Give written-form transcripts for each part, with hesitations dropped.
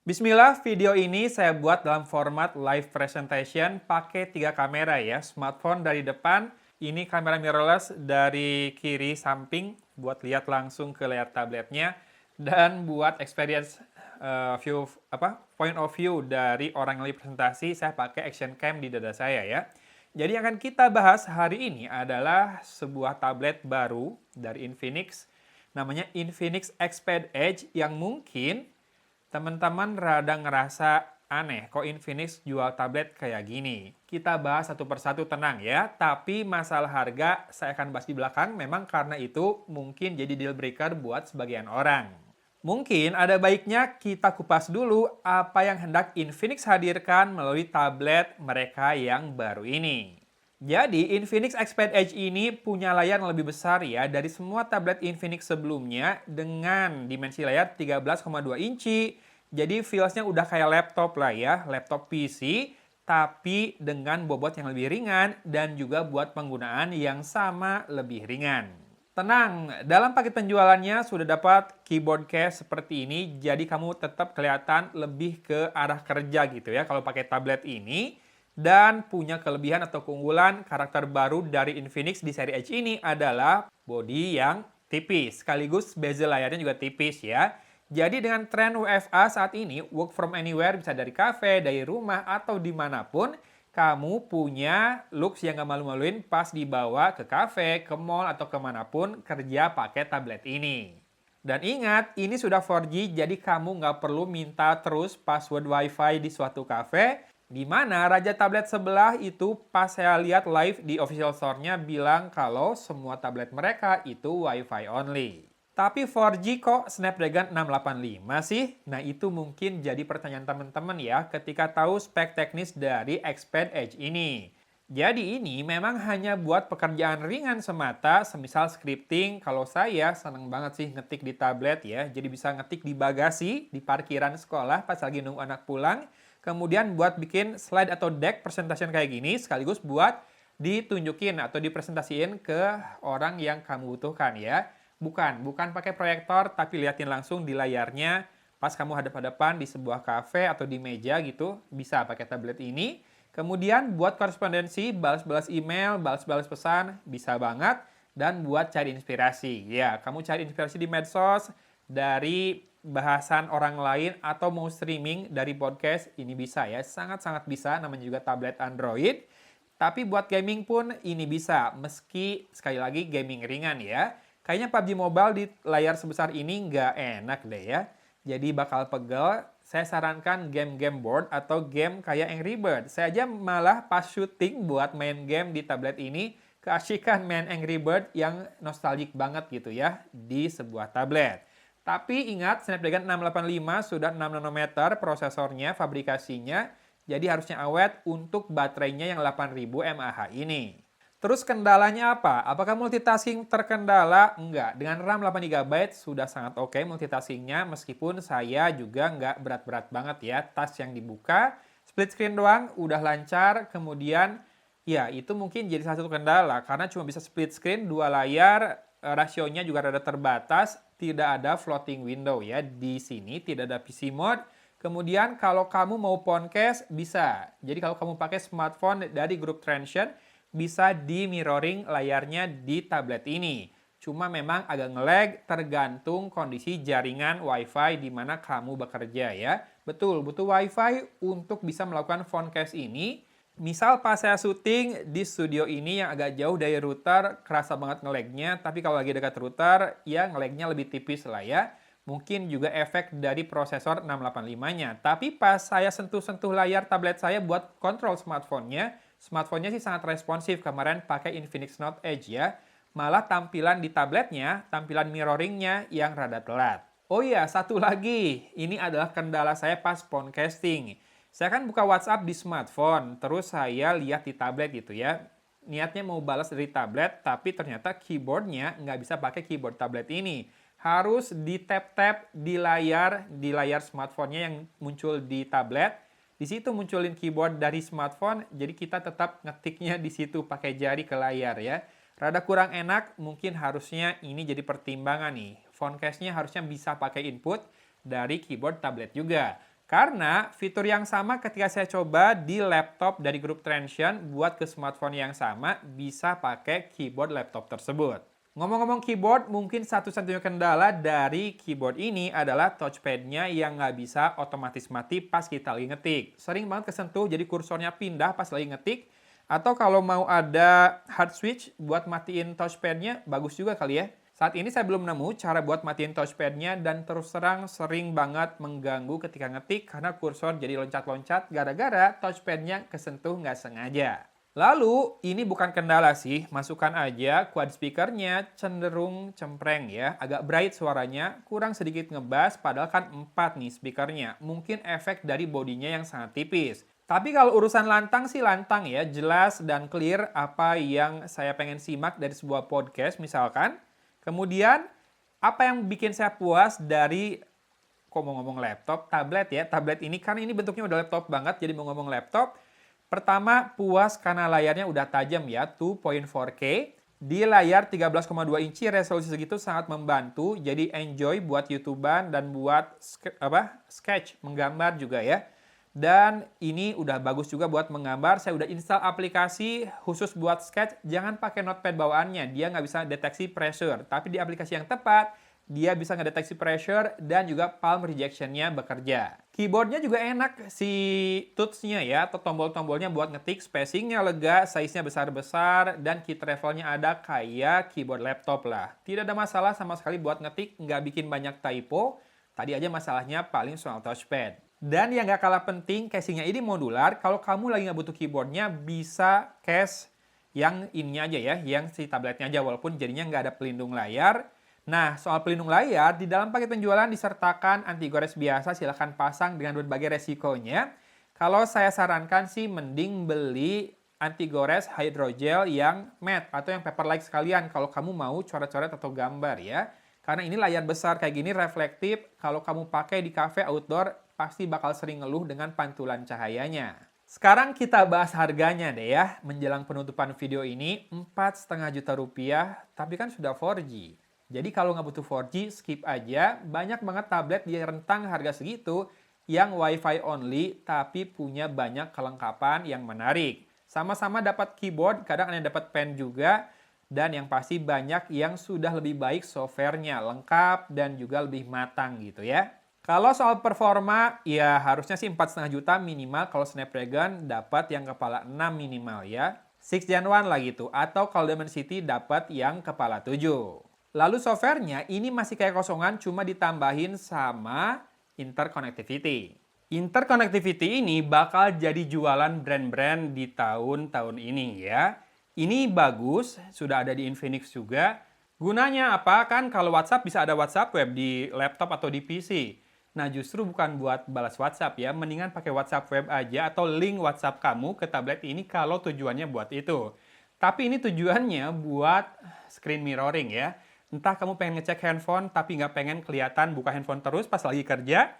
Bismillah, video ini saya buat dalam format live presentation pakai 3 kamera ya. Smartphone dari depan, ini kamera mirrorless dari kiri samping buat lihat langsung ke layar tabletnya, dan buat experience point of view dari orang yang lagi presentasi, saya pakai action cam di dada saya ya. Jadi yang akan kita bahas hari ini adalah sebuah tablet baru dari Infinix, namanya Infinix Xpad Edge, yang mungkin teman-teman rada ngerasa aneh, kok Infinix jual tablet kayak gini. Kita bahas satu persatu, tenang ya. Tapi masalah harga saya akan bahas di belakang, memang karena itu mungkin jadi deal breaker buat sebagian orang. Mungkin ada baiknya kita kupas dulu apa yang hendak Infinix hadirkan melalui tablet mereka yang baru ini. Jadi, Infinix Xpad Edge ini punya layar yang lebih besar ya dari semua tablet Infinix sebelumnya dengan dimensi layar 13,2 inci. Jadi, feels-nya udah kayak laptop lah ya, laptop PC, tapi dengan bobot yang lebih ringan dan juga buat penggunaan yang sama lebih ringan. Tenang, dalam paket penjualannya sudah dapat keyboard case seperti ini, jadi kamu tetap kelihatan lebih ke arah kerja gitu ya kalau pakai tablet ini. Dan punya kelebihan atau keunggulan karakter baru dari Infinix di seri Edge ini adalah bodi yang tipis, sekaligus bezel layarnya juga tipis ya. Jadi dengan tren WFA saat ini, work from anywhere bisa dari kafe, dari rumah, atau dimanapun, kamu punya looks yang gak malu-maluin pas dibawa ke kafe, ke mall, atau kemanapun kerja pakai tablet ini. Dan ingat, ini sudah 4G, jadi kamu nggak perlu minta terus password WiFi di suatu kafe, di mana raja tablet sebelah itu pas saya lihat live di official store-nya bilang kalau semua tablet mereka itu WiFi only. Tapi 4G kok Snapdragon 685 sih? Nah itu mungkin jadi pertanyaan teman-teman ya ketika tahu spek teknis dari Xpad Edge ini. Jadi ini memang hanya buat pekerjaan ringan semata, semisal scripting. Kalau saya seneng banget sih ngetik di tablet ya, jadi bisa ngetik di bagasi, di parkiran sekolah pas lagi nunggu anak pulang. Kemudian buat bikin slide atau deck presentation kayak gini, sekaligus buat ditunjukin atau dipresentasiin ke orang yang kamu butuhkan ya. Bukan pakai proyektor, tapi liatin langsung di layarnya pas kamu hadap-hadapan di sebuah kafe atau di meja gitu, bisa pakai tablet ini. Kemudian buat korespondensi, balas-balas email, balas-balas pesan, bisa banget. Dan buat cari inspirasi. Ya, kamu cari inspirasi di medsos, dari bahasan orang lain, atau mau streaming dari podcast, ini bisa ya. Sangat-sangat bisa, namanya juga tablet Android. Tapi buat gaming pun ini bisa, meski sekali lagi gaming ringan ya. Kayaknya PUBG Mobile di layar sebesar ini nggak enak deh ya. Jadi bakal pegel. Saya sarankan game-game board atau game kayak Angry Bird. Saya aja malah pas syuting buat main game di tablet ini, keasikan main Angry Bird yang nostalgic banget gitu ya di sebuah tablet. Tapi ingat, Snapdragon 685 sudah 6 nanometer prosesornya, fabrikasinya, jadi harusnya awet untuk baterainya yang 8000 mAh ini. Terus kendalanya apa? Apakah multitasking terkendala? Enggak. Dengan RAM 8 GB sudah sangat oke multitaskingnya, meskipun saya juga nggak berat-berat banget ya. Tas yang dibuka, split screen doang, udah lancar. Kemudian, ya itu mungkin jadi salah satu kendala, karena cuma bisa split screen, 2 layar, rasionya juga rada terbatas, tidak ada floating window ya. Di sini tidak ada PC mode. Kemudian kalau kamu mau podcast, bisa. Jadi kalau kamu pakai smartphone dari grup Transsion, bisa di mirroring layarnya di tablet ini. Cuma memang agak nge-lag tergantung kondisi jaringan WiFi di mana kamu bekerja ya. Betul, butuh WiFi untuk bisa melakukan phonecast ini. Misal pas saya syuting di studio ini yang agak jauh dari router, kerasa banget nge-lag-nya. Tapi kalau lagi dekat router, ya nge-lag-nya lebih tipis lah ya. Mungkin juga efek dari prosesor 685-nya. Tapi pas saya sentuh-sentuh layar tablet saya buat kontrol smartphone-nya sih sangat responsif. Kemarin pakai Infinix Note Edge ya. Malah tampilan di tabletnya, tampilan mirroring-nya yang rada telat. Oh iya, satu lagi. Ini adalah kendala saya pas phonecasting. Saya kan buka WhatsApp di smartphone, terus saya lihat di tablet gitu ya. Niatnya mau balas dari tablet, tapi ternyata keyboardnya nggak bisa pakai keyboard tablet ini. Harus di tap-tap di layar smartphone-nya yang muncul di tablet. Di situ munculin keyboard dari smartphone, jadi kita tetap ngetiknya di situ pakai jari ke layar ya. Rada kurang enak, mungkin harusnya ini jadi pertimbangan nih. Phonecast-nya harusnya bisa pakai input dari keyboard tablet juga. Karena fitur yang sama ketika saya coba di laptop dari grup Transsion buat ke smartphone yang sama bisa pakai keyboard laptop tersebut. Ngomong-ngomong keyboard, mungkin satu-satunya kendala dari keyboard ini adalah touchpad-nya yang nggak bisa otomatis mati pas kita lagi ngetik. Sering banget kesentuh jadi kursornya pindah pas lagi ngetik. Atau kalau mau ada hard switch buat matiin touchpad-nya, bagus juga kali ya. Saat ini saya belum nemu cara buat matiin touchpad-nya dan terus terang sering banget mengganggu ketika ngetik karena kursor jadi loncat-loncat gara-gara touchpad-nya kesentuh nggak sengaja. Lalu, ini bukan kendala sih, masukkan aja quad speaker-nya cenderung cempreng ya, agak bright suaranya, kurang sedikit ngebass padahal kan 4 nih speakernya. Mungkin efek dari bodinya yang sangat tipis. Tapi kalau urusan lantang sih lantang ya, jelas dan clear apa yang saya pengen simak dari sebuah podcast misalkan. Kemudian, apa yang bikin saya puas dari, kok mau ngomong laptop, tablet ya. Tablet ini, karena ini bentuknya udah laptop banget, jadi mau ngomong laptop. Pertama, puas karena layarnya udah tajam ya, 2.4K. Di layar 13,2 inci, resolusi segitu sangat membantu. Jadi enjoy buat YouTuber dan buat sketch, menggambar juga ya. Dan ini udah bagus juga buat menggambar. Saya udah install aplikasi khusus buat sketch. Jangan pakai notepad bawaannya. Dia nggak bisa deteksi pressure. Tapi di aplikasi yang tepat, dia bisa ngedeteksi pressure dan juga palm rejection-nya bekerja. Keyboardnya juga enak si touch-nya ya, atau tombol-tombolnya buat ngetik. Spacing-nya lega, size-nya besar-besar, dan key travel-nya ada kayak keyboard laptop lah. Tidak ada masalah sama sekali buat ngetik, nggak bikin banyak typo. Tadi aja masalahnya paling soal touchpad. Dan yang nggak kalah penting, casing-nya ini modular. Kalau kamu lagi nggak butuh keyboardnya, bisa case yang ininya aja ya, yang si tabletnya aja, walaupun jadinya nggak ada pelindung layar. Nah, soal pelindung layar, di dalam paket penjualan disertakan anti gores biasa, silahkan pasang dengan berbagai resikonya. Kalau saya sarankan sih, mending beli anti gores hydrogel yang matte atau yang paper-like sekalian kalau kamu mau coret-coret atau gambar ya. Karena ini layar besar kayak gini, reflektif, kalau kamu pakai di cafe outdoor, pasti bakal sering ngeluh dengan pantulan cahayanya. Sekarang kita bahas harganya deh ya. Menjelang penutupan video ini, 4,5 juta rupiah, tapi kan sudah 4G. Jadi kalau nggak butuh 4G, skip aja. Banyak banget tablet di rentang harga segitu yang Wi-Fi only, tapi punya banyak kelengkapan yang menarik. Sama-sama dapat keyboard, kadang ada yang dapat pen juga. Dan yang pasti banyak yang sudah lebih baik software-nya, lengkap dan juga lebih matang gitu ya. Kalau soal performa, ya harusnya sih 4,5 juta minimal kalau Snapdragon dapat yang kepala 6 minimal ya. 6 Gen 1 lah gitu. Atau kalau Dimensity dapat yang kepala 7. Lalu softwarenya ini masih kayak kosongan, cuma ditambahin sama interconnectivity. Interconnectivity ini bakal jadi jualan brand-brand di tahun-tahun ini ya. Ini bagus, sudah ada di Infinix juga. Gunanya apa? Kan kalau WhatsApp bisa ada WhatsApp web di laptop atau di PC. Nah, justru bukan buat balas WhatsApp ya, mendingan pakai WhatsApp web aja atau link WhatsApp kamu ke tablet ini kalau tujuannya buat itu. Tapi ini tujuannya buat screen mirroring ya. Entah kamu pengen ngecek handphone tapi nggak pengen kelihatan buka handphone terus pas lagi kerja,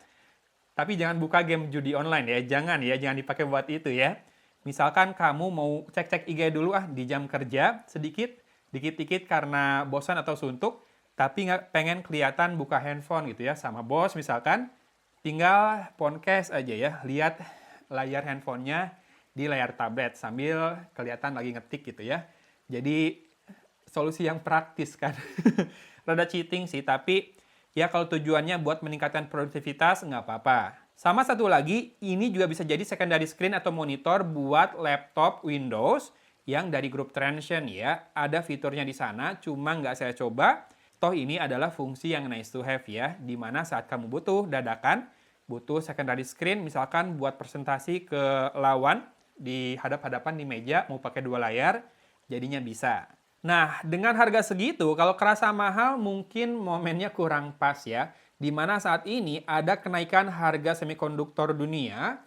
tapi jangan buka game judi online ya, jangan dipakai buat itu ya. Misalkan kamu mau cek-cek IG dulu di jam kerja sedikit, dikit-dikit karena bosan atau suntuk, tapi nggak pengen kelihatan buka handphone gitu ya sama bos misalkan, tinggal podcast aja ya, lihat layar handphonenya di layar tablet sambil kelihatan lagi ngetik gitu ya. Jadi solusi yang praktis kan. Rada cheating sih, tapi ya kalau tujuannya buat meningkatkan produktivitas nggak apa-apa. Sama satu lagi, ini juga bisa jadi secondary screen atau monitor buat laptop Windows yang dari grup Transsion ya. Ada fiturnya di sana, cuma nggak saya coba. Toh ini adalah fungsi yang nice to have ya, di mana saat kamu butuh dadakan, butuh secondary screen, misalkan buat presentasi ke lawan, di hadap-hadapan di meja, mau pakai 2 layar, jadinya bisa. Nah, dengan harga segitu, kalau kerasa mahal, mungkin momennya kurang pas ya, di mana saat ini ada kenaikan harga semikonduktor dunia,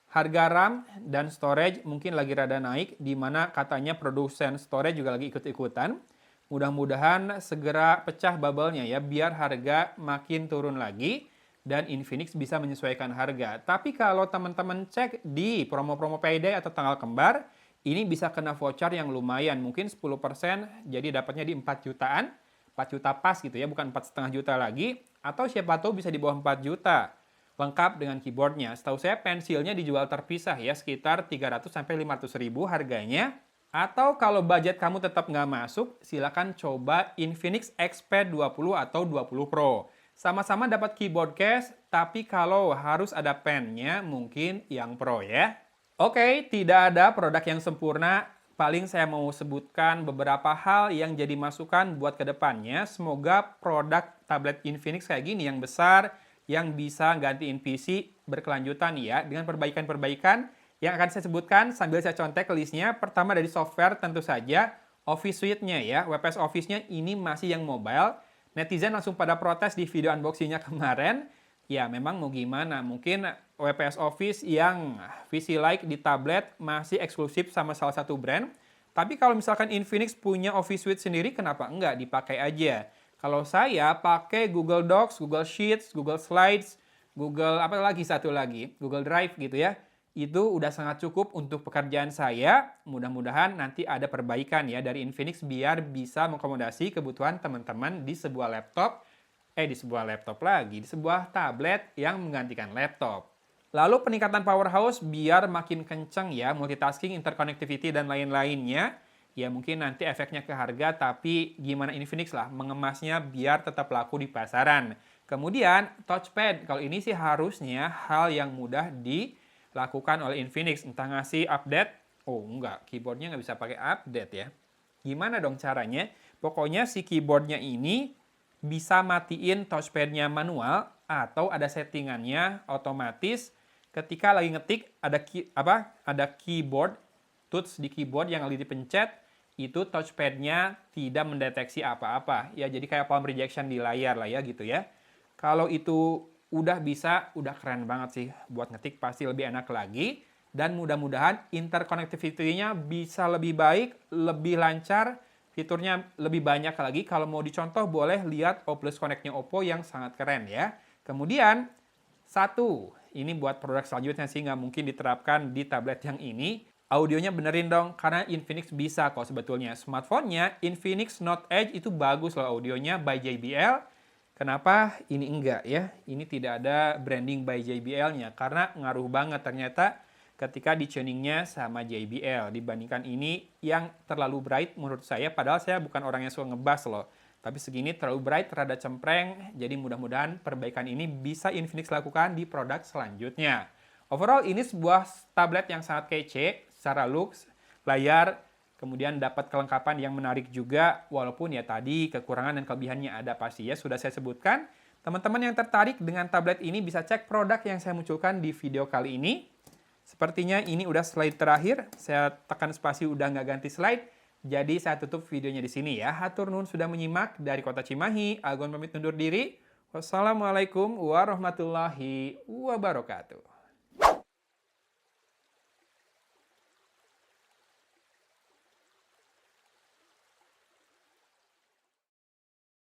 harga RAM dan storage mungkin lagi rada naik, di mana katanya produsen storage juga lagi ikut-ikutan. Mudah-mudahan segera pecah bubble-nya ya, biar harga makin turun lagi dan Infinix bisa menyesuaikan harga. Tapi kalau teman-teman cek di promo-promo payday atau tanggal kembar, ini bisa kena voucher yang lumayan, mungkin 10%, jadi dapatnya di 4 jutaan, 4 juta pas gitu ya, bukan 4,5 juta lagi, atau siapa tahu bisa di bawah 4 juta. lengkap dengan keyboardnya. Setahu saya pensilnya dijual terpisah ya, sekitar 300-500 ribu harganya. Atau kalau budget kamu tetap nggak masuk, silakan coba Infinix XP 20 atau 20 Pro. Sama-sama dapat keyboard case, tapi kalau harus ada pennya, mungkin yang Pro ya. Oke, tidak ada produk yang sempurna. Paling saya mau sebutkan beberapa hal yang jadi masukan buat kedepannya. Semoga produk tablet Infinix kayak gini yang besar, yang bisa gantiin PC berkelanjutan ya, dengan perbaikan-perbaikan yang akan saya sebutkan sambil saya contek listnya. Pertama dari software tentu saja, Office Suite-nya ya. WPS Office-nya ini masih yang mobile. Netizen langsung pada protes di video unboxing-nya kemarin. Ya memang mau gimana, mungkin WPS Office yang VC-like di tablet masih eksklusif sama salah satu brand. Tapi kalau misalkan Infinix punya Office Suite sendiri, kenapa enggak dipakai aja? Kalau saya pakai Google Docs, Google Sheets, Google Slides, Google apa lagi satu lagi, Google Drive gitu ya. Itu udah sangat cukup untuk pekerjaan saya. Mudah-mudahan nanti ada perbaikan ya dari Infinix biar bisa mengakomodasi kebutuhan teman-teman di sebuah sebuah tablet yang menggantikan laptop. Lalu peningkatan powerhouse biar makin kenceng ya, multitasking, interconnectivity, dan lain-lainnya. Ya mungkin nanti efeknya ke harga, tapi gimana Infinix lah mengemasnya biar tetap laku di pasaran. Kemudian touchpad, kalau ini sih harusnya hal yang mudah dilakukan oleh Infinix. Entah ngasih update, oh enggak, keyboardnya nggak bisa pakai update ya. Gimana dong caranya? Pokoknya si keyboardnya ini bisa matiin touchpad-nya manual atau ada settingannya otomatis ketika lagi ngetik ada keyboard touch di keyboard yang lagi dipencet, itu touchpad-nya tidak mendeteksi apa-apa. Ya jadi kayak palm rejection di layar lah ya gitu ya. Kalau itu udah bisa, udah keren banget sih. Buat ngetik pasti lebih enak lagi. Dan mudah-mudahan interconnectivity-nya bisa lebih baik, lebih lancar, fiturnya lebih banyak lagi. Kalau mau dicontoh boleh lihat Oculus Connect-nya Oppo yang sangat keren ya. Kemudian, ini buat produk selanjutnya sih nggak mungkin diterapkan di tablet yang ini. Audionya benerin dong, karena Infinix bisa kok sebetulnya. Smartphone-nya Infinix Note Edge itu bagus loh audionya by JBL. Kenapa ini enggak ya? Ini tidak ada branding by JBL-nya, karena ngaruh banget ternyata ketika di-tuningnya sama JBL. Dibandingkan ini yang terlalu bright menurut saya, padahal saya bukan orang yang suka ngebas loh. Tapi segini terlalu bright, rada cempreng, jadi mudah-mudahan perbaikan ini bisa Infinix lakukan di produk selanjutnya. Overall ini sebuah tablet yang sangat kece secara looks, layar, kemudian dapat kelengkapan yang menarik juga, walaupun ya tadi kekurangan dan kelebihannya ada pasti ya, sudah saya sebutkan. Teman-teman yang tertarik dengan tablet ini bisa cek produk yang saya munculkan di video kali ini. Sepertinya ini udah slide terakhir, saya tekan spasi udah nggak ganti slide, jadi saya tutup videonya di sini ya. Hatur nuhun sudah menyimak, dari Kota Cimahi, Agon pamit undur diri. Wassalamualaikum warahmatullahi wabarakatuh.